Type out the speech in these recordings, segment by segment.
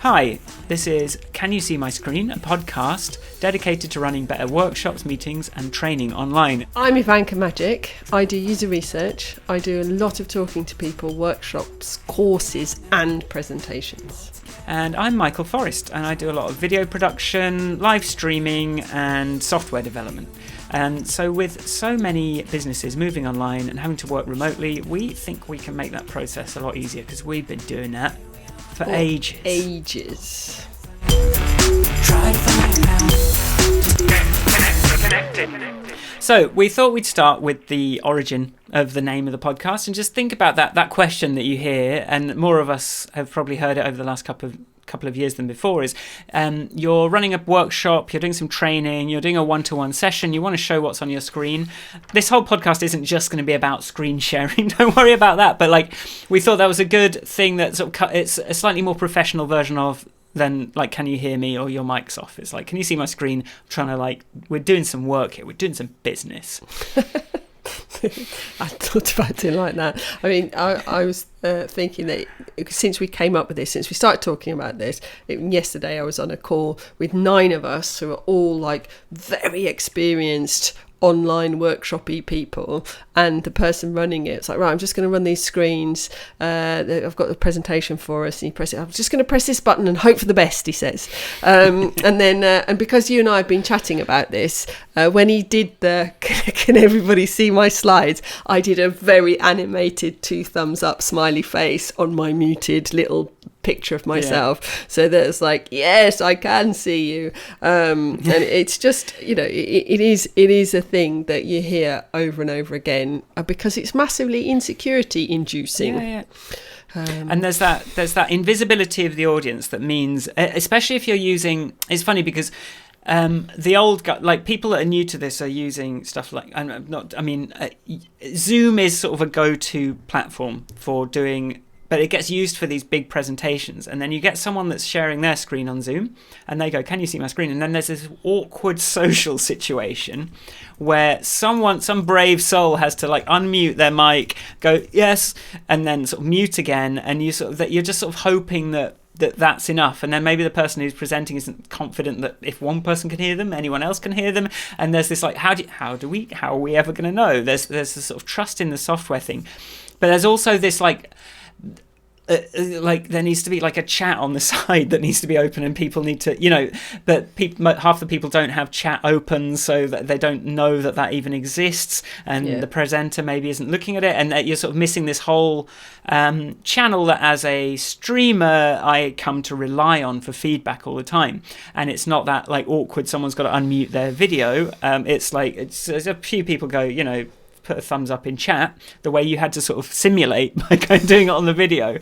Hi, this is Can You See My Screen, a podcast dedicated to running better workshops, meetings and training online. I'm Ivanka Magic. I do user research. I do a lot of talking to people, workshops, courses and presentations. And I'm Michael Forrest, and I do a lot of video production, live streaming and software development. And so with so many businesses moving online and having to work remotely, we think we can make that process a lot easier because we've been doing that for ages. So we thought we'd start with the origin of the name of the podcast and just think about that question that you hear, and more of us have probably heard it over the last couple of years than before, is you're running a workshop, you're doing some training, you're doing a one-to-one session, you want to show what's on your screen. This whole podcast isn't just going to be about screen sharing, don't worry about that, but we thought that was a good thing that sort of it's a slightly more professional version of than can you hear me or your mic's off. It's can you see my screen? I'm trying to we're doing some work here, we're doing some business. I thought about it like that. I mean, I was thinking that since we came up with this, since we started talking about this, yesterday I was on a call with 9 of us who are all very experienced online workshopy people, and the person running it's right, I'm just going to run these screens, I've got the presentation for us, and you press it, I'm just going to press this button and hope for the best, he says, and then and because you and I have been chatting about this, when he did the can everybody see my slides, I did a very animated 2 thumbs up smiley face on my muted little picture of myself, so that it's yes, I can see you, and it's just it is a thing that you hear over and over again because it's massively insecurity inducing. And there's that invisibility of the audience that means, especially if you're using, it's funny because the old guy, people that are new to this are using stuff Zoom is sort of a go-to platform for doing, but it gets used for these big presentations, and then you get someone that's sharing their screen on Zoom and they go, can you see my screen? And then there's this awkward social situation where some brave soul has to unmute their mic, go yes, and then sort of mute again, and you're just sort of hoping that that's enough, and then maybe the person who's presenting isn't confident that if one person can hear them, anyone else can hear them, and there's this how are we ever going to know? There's this sort of trust in the software thing, but there's also this there needs to be a chat on the side that needs to be open, and people need to but half the people don't have chat open, so that they don't know that even exists, and the presenter maybe isn't looking at it, and that you're sort of missing this whole channel that as a streamer I come to rely on for feedback all the time. And it's not that awkward, someone's got to unmute their video, it's a few people go put a thumbs up in chat, the way you had to sort of simulate by doing it on the video.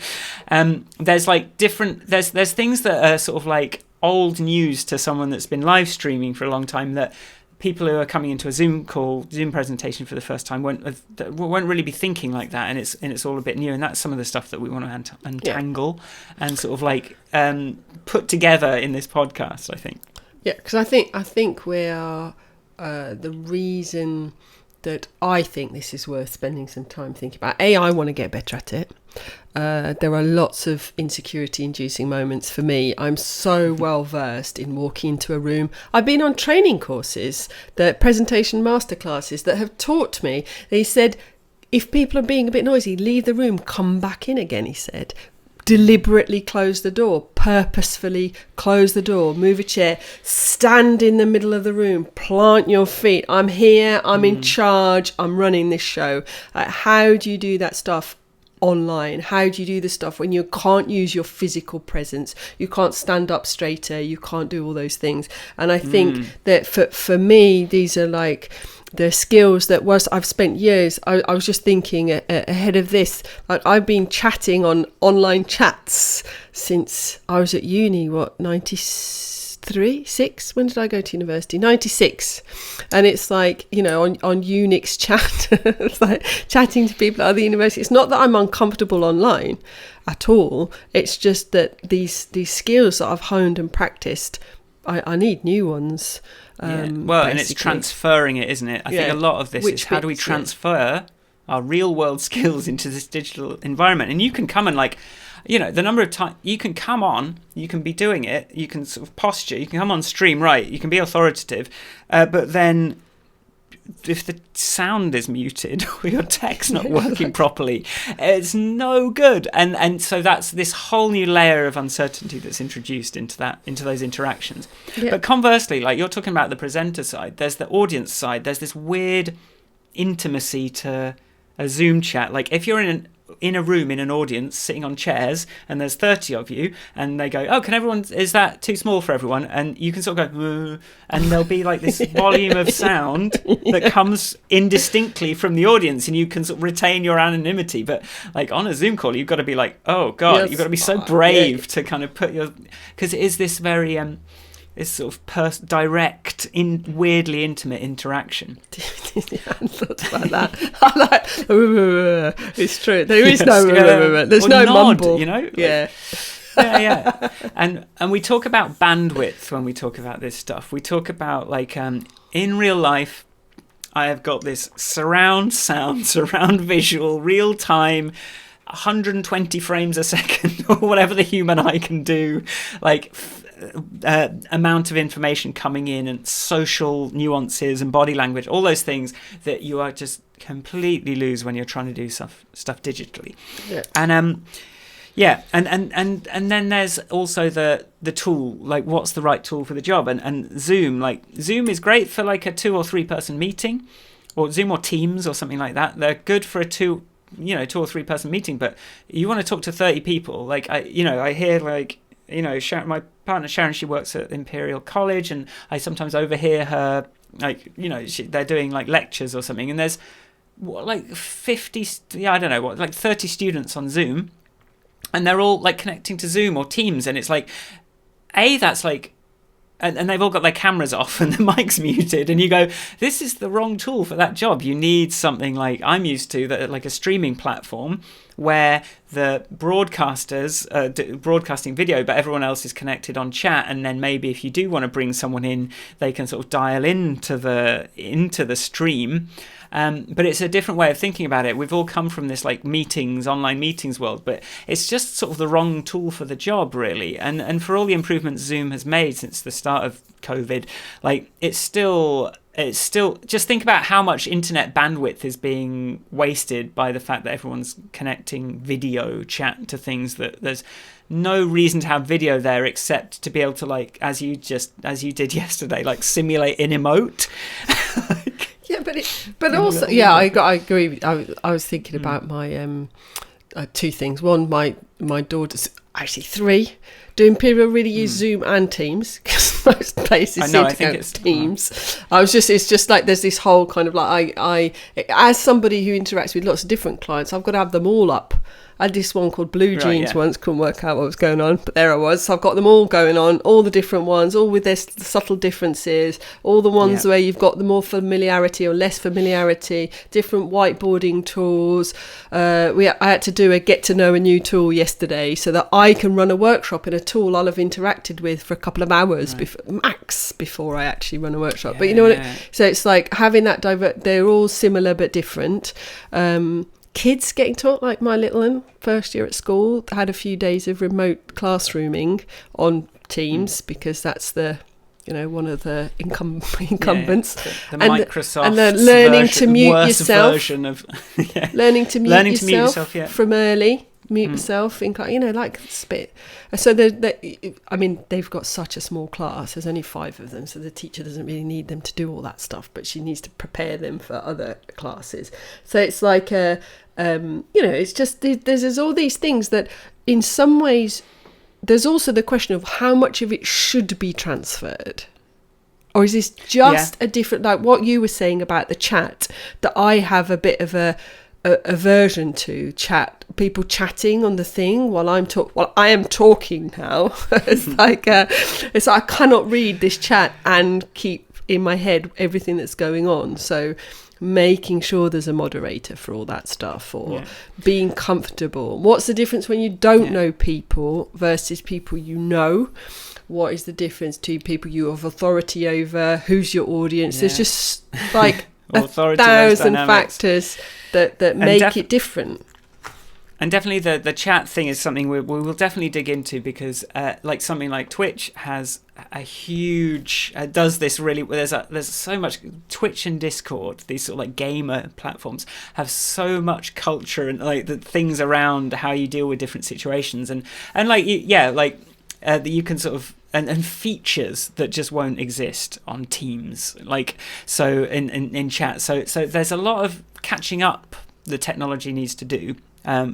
There's there's things that are sort of old news to someone that's been live streaming for a long time, that people who are coming into a Zoom presentation for the first time won't really be thinking like that, and it's all a bit new, and that's some of the stuff that we want to untangle and sort of put together in this podcast, I think. Yeah, because I think we are the reason that I think this is worth spending some time thinking about. I want to get better at it. There are lots of insecurity-inducing moments for me. I'm so well versed in walking into a room. I've been on training courses, the presentation masterclasses that have taught me. He said, if people are being a bit noisy, leave the room, come back in again, he said. Deliberately close the door, purposefully close the door, move a chair, stand in the middle of the room, plant your feet. I'm here, I'm in charge, I'm running this show. How do you do that stuff online? How do you do the stuff when you can't use your physical presence? You can't stand up straighter, you can't do all those things. And I think that for me, these are the skills that I've spent years. I was just thinking ahead of this, I've been chatting on online chats since I was at uni, 93, 6? When did I go to university? 96. And it's on Unix chat, it's chatting to people at other universities. It's not that I'm uncomfortable online at all. It's just that these skills that I've honed and practiced, I need new ones. And it's transferring it, isn't it? I think a lot of this is how do we transfer our real world skills into this digital environment? And you can come and the number of times you can come on, you can be doing it, you can sort of posture, you can come on stream, right, you can be authoritative, but then if the sound is muted or your tech's not working properly, it's no good. And so that's this whole new layer of uncertainty that's introduced into those interactions. Yeah. But conversely, like you're talking about the presenter side, there's the audience side, there's this weird intimacy to a Zoom chat. Like if you're in a room in an audience sitting on chairs and there's 30 of you and they go, oh, is that too small for everyone? And you can sort of go, and there'll be like this volume of sound that comes indistinctly from the audience, and you can sort of retain your anonymity. But like on a Zoom call, you've got to be like, oh God, yes, you've got to be so brave to kind of because it is this very this sort of direct, weirdly intimate interaction. I hadn't thought about that. It's true. There is there's no nod, mumble. Yeah. Yeah. And we talk about bandwidth when we talk about this stuff. We talk about like in real life, I have got this surround sound, surround visual, real time, 120 frames a second or whatever the human eye can do, like amount of information coming in, and social nuances and body language, all those things that you are just completely lose when you're trying to do stuff digitally. Yeah. And and then there's also the tool, like what's the right tool for the job, and Zoom is great for like a 2 or 3 person meeting, or Zoom or Teams or something like that. They're good for a 2 or 3 person meeting, but you want to talk to 30 people. Like I hear like, Sharon, my partner Sharon, she works at Imperial College, and I sometimes overhear her, like, they're doing like lectures or something, and there's like 50, I don't know what, like 30 students on Zoom, and they're all like connecting to Zoom or Teams, and it's like, that's like, and they've all got their cameras off and the mic's muted, and you go, this is the wrong tool for that job. You need something like I'm used to, that like a streaming platform where the broadcasters broadcasting video, but everyone else is connected on chat, and then maybe if you do want to bring someone in, they can sort of dial into the stream. But it's a different way of thinking about it. We've all come from this like online meetings world, but it's just sort of the wrong tool for the job, really. And for all the improvements Zoom has made since the start of COVID, like it's still just think about how much internet bandwidth is being wasted by the fact that everyone's connecting video chat to things that there's no reason to have video there except to be able to, like, as you did yesterday, like simulate an emote. Yeah, but also, yeah, I agree. I was thinking about my 2 things. One, my daughter's actually 3. Do Imperial really use Zoom and Teams? Because most places seem to go Teams. It's just like there's this whole kind of like I as somebody who interacts with lots of different clients, I've got to have them all up. I had this one called Blue Jeans once, couldn't work out what was going on, but there I was. So I've got them all going on, all the different ones, all with their subtle differences, all the ones where you've got the more familiarity or less familiarity, different whiteboarding tools. I had to do a get to know a new tool yesterday so that I can run a workshop in a tool I'll have interacted with for a couple of hours before I actually run a workshop. But you know what? So it's like having that they're all similar but different. Kids getting taught, like my little one, first year at school, had a few days of remote classrooming on Teams because that's the, one of the incumbents. The Microsoft and then learning to mute yourself. Version of, learning to mute yourself from early. Mute yourself, like spit. So they've got such a small class. There's only 5 of them, so the teacher doesn't really need them to do all that stuff, but she needs to prepare them for other classes. So it's like it's just there's all these things that, in some ways, there's also the question of how much of it should be transferred. Or is this just a different, like what you were saying about the chat, that I have a bit of a aversion to people chatting on the thing while I am talking now. It's like I cannot read this chat and keep in my head everything that's going on. So making sure there's a moderator for all that stuff, or being comfortable. What's the difference when you don't know people versus people you know? What is the difference to people you have authority over? Who's your audience? There's just like 1,000 factors that make it different. And definitely the chat thing is something we will definitely dig into, because like something like Twitch has a huge does this really. There's so much. Twitch and Discord, these sort of like gamer platforms, have so much culture and like the things around how you deal with different situations, and like that you can sort of and features that just won't exist on Teams, like so in chat. So there's a lot of catching up the technology needs to do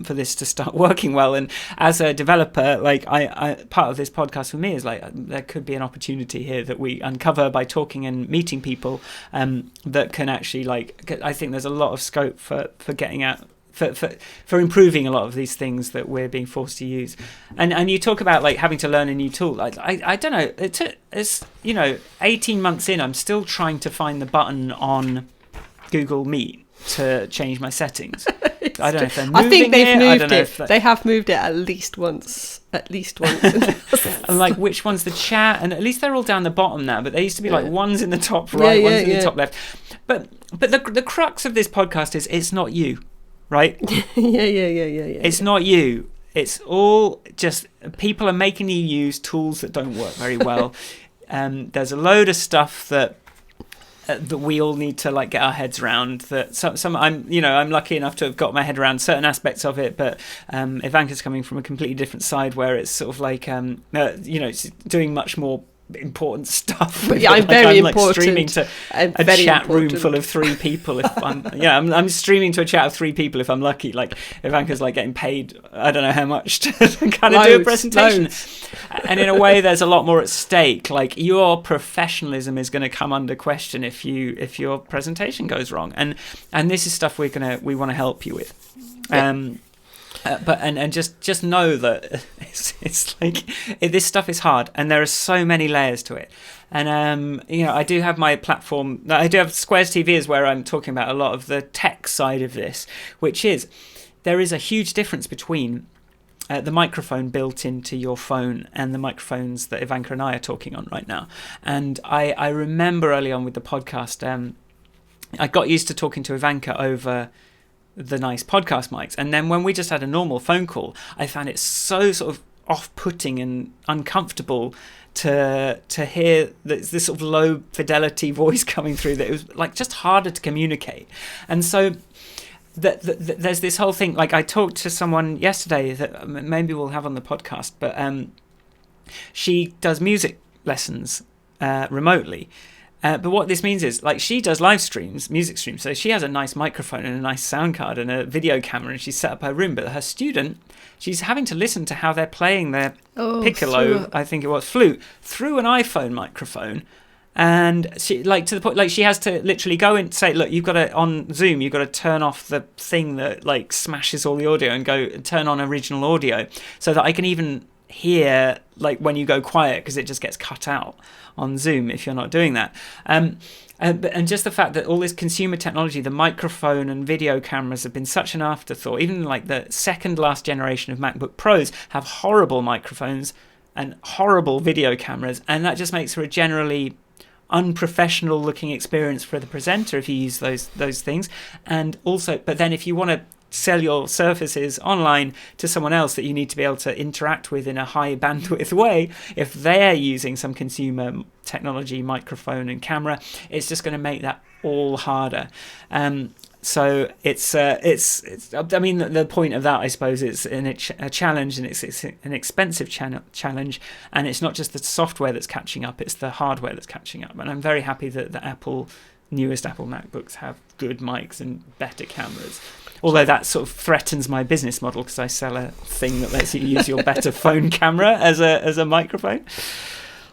for this to start working well. And as a developer, like I part of this podcast for me is like there could be an opportunity here that we uncover by talking and meeting people that can actually, like, I think there's a lot of scope for getting out for improving a lot of these things that we're being forced to use. And you talk about like having to learn a new tool. Like I don't know, it's 18 months in, I'm still trying to find the button on Google Meet to change my settings. I don't know if they're moving it. I think they've moved it. They have moved it at least once. And like, which one's the chat? And at least they're all down the bottom now. But there used to be like one's in the top right, one's in the top left. But the crux of this podcast is it's not you, right? Yeah. It's not you. It's all just people are making you use tools that don't work very well. There's a load of stuff that we all need to like get our heads around. That some I'm lucky enough to have got my head around certain aspects of it, but Ivanka's coming from a completely different side where it's sort of like it's doing much more important stuff. Yeah, I'm very like important. Streaming to a chat room full of 3 people. If I'm streaming to a chat of 3 people if I'm lucky. Like Ivanka's like getting paid I don't know how much to kind of do a presentation. And in a way, there's a lot more at stake. Like your professionalism is going to come under question if your presentation goes wrong. And this is stuff we want to help you with. But just know that it's like this stuff is hard, and there are so many layers to it. And I do have my platform. I do have Squares TV, is where I'm talking about a lot of the tech side of this, which is there is a huge difference between the microphone built into your phone and the microphones that Ivanka and I are talking on right now. And I remember early on with the podcast, I got used to talking to Ivanka over the nice podcast mics, and then when we just had a normal phone call, I found it so sort of off-putting and uncomfortable to hear this sort of low fidelity voice coming through, that it was like just harder to communicate. And so there's this whole thing. Like I talked to someone yesterday that maybe we'll have on the podcast, but she does music lessons remotely. But what this means is, like, she does live streams, music streams, so she has a nice microphone and a nice sound card and a video camera, and she's set up her room. But her student, she's having to listen to how they're playing their piccolo, I think it was, flute, through an iPhone microphone. And she, like, to the point, like, she has to literally go and say, look, you've got to, on Zoom, you've got to turn off the thing that, like, smashes all the audio and go turn on original audio so that I can even hear, like, when you go quiet, because it just gets cut out on Zoom if you're not doing that. And just the fact that all this consumer technology, the microphone and video cameras, have been such an afterthought. Even like the second last generation of MacBook Pros have horrible microphones and horrible video cameras, and that just makes for a generally unprofessional looking experience for the presenter if you use those things. And also, but then if you want to sell your services online to someone else that you need to be able to interact with in a high bandwidth way, if they're using some consumer technology, microphone and camera, it's just going to make that all harder. So it's I mean, the point of that, I suppose, is a challenge, and it's an expensive challenge, and it's not just the software that's catching up, it's the hardware that's catching up. And I'm very happy that the newest Apple MacBooks have good mics and better cameras. Although that sort of threatens my business model, because I sell a thing that lets you use your better phone camera as a microphone.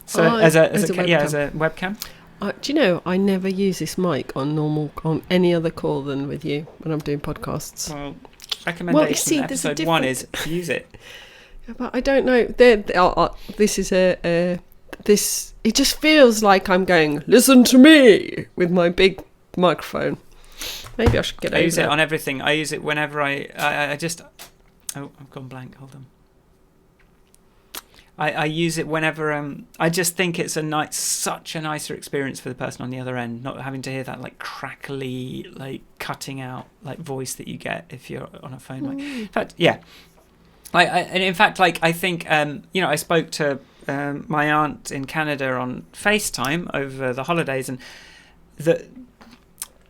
So as a webcam. Do you know, I never use this mic on any other call than with you when I'm doing podcasts. Well, recommendation episode 1 is use it. But I don't know. This is this. It just feels like I'm going, listen to me, with my big microphone. Maybe I should get over it. I use it on everything. I use it whenever I just... Oh, I've gone blank. Hold on. I use it whenever I just think it's such a nicer experience for the person on the other end, not having to hear that like crackly, like cutting out like voice that you get if you're on a phone. Like, in fact, yeah. And in fact, like I think I spoke to my aunt in Canada on FaceTime over the holidays, and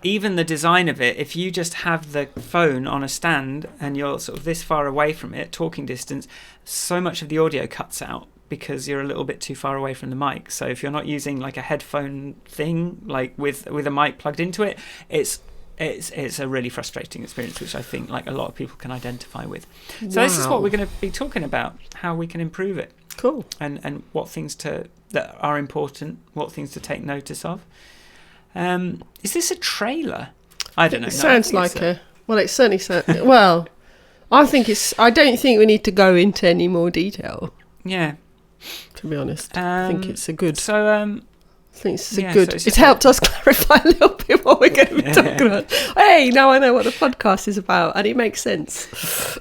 even the design of it, if you just have the phone on a stand and you're sort of this far away from it, talking distance, so much of the audio cuts out because you're a little bit too far away from the mic. So if you're not using like a headphone thing, like with a mic plugged into it, it's a really frustrating experience, which I think like a lot of people can identify with. So This is what we're going to be talking about, how we can improve it. Cool. And what things that are important, what things to take notice of. Is this a trailer? I don't know. It sounds like well, it certainly sounds. Well, I don't think we need to go into any more detail. Yeah. To be honest, I think it's a good. So, I think it's a good. It's helped us clarify a little bit what we're going to be talking about. Hey, now I know what the podcast is about, and it makes sense.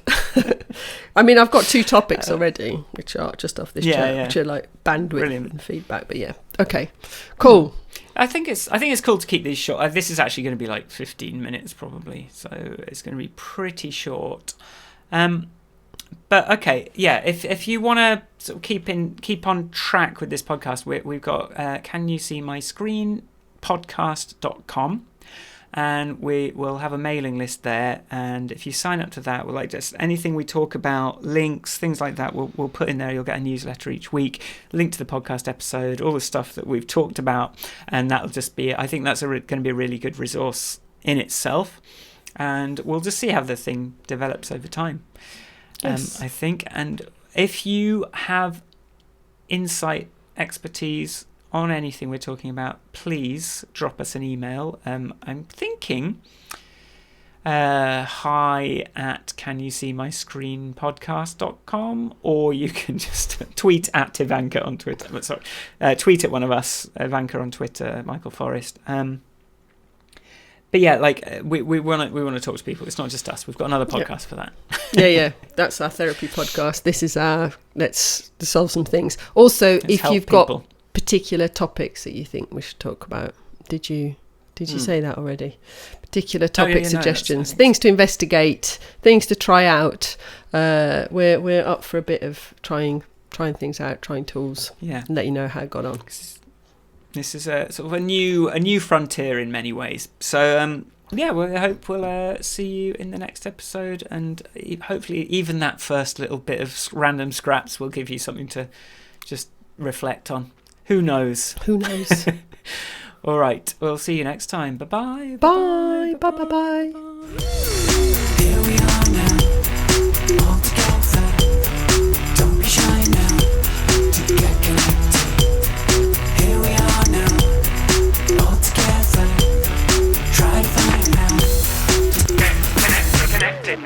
I mean, I've got 2 topics already, which are just off this chat, which are like bandwidth and feedback. But yeah, okay, cool. I think it's cool to keep these short. This is actually going to be like 15 minutes probably, so it's going to be pretty short. But okay, yeah. If you want to sort of keep on track with this podcast, we've got Can You See My Screen podcast.com, and we will have a mailing list there. And if you sign up to that, we'll like just anything we talk about, links, things like that, we'll put in there. You'll get a newsletter each week, link to the podcast episode, all the stuff that we've talked about, and that'll just be. I think that's going to be a really good resource in itself, and we'll just see how the thing develops over time. Yes. I think, and if you have insight, expertise on anything we're talking about, please drop us an email. I'm thinking hi@canyousseemyscreenpodcast.com, or you can just tweet at Ivanka on Twitter. Sorry, tweet at one of us, Ivanka on Twitter, Michael Forrest. But yeah, like we want to talk to people. It's not just us. We've got another podcast for that. yeah, that's our therapy podcast. This is our let's solve some things. Also, if you've got particular topics that you think we should talk about, did you say that already? Particular topic suggestions, things to investigate, things to try out. We're up for a bit of trying things out, trying tools. Yeah, and let you know how it got on. This is a sort of a new frontier in many ways. So I hope we'll see you in the next episode, and hopefully even that first little bit of random scraps will give you something to just reflect on. Who knows? All right, we'll see you next time. Bye-bye. Bye. Bye. Here we are now, all together. Don't be shy now to get connected. Here we are now, all together. Try to find out. Get connected.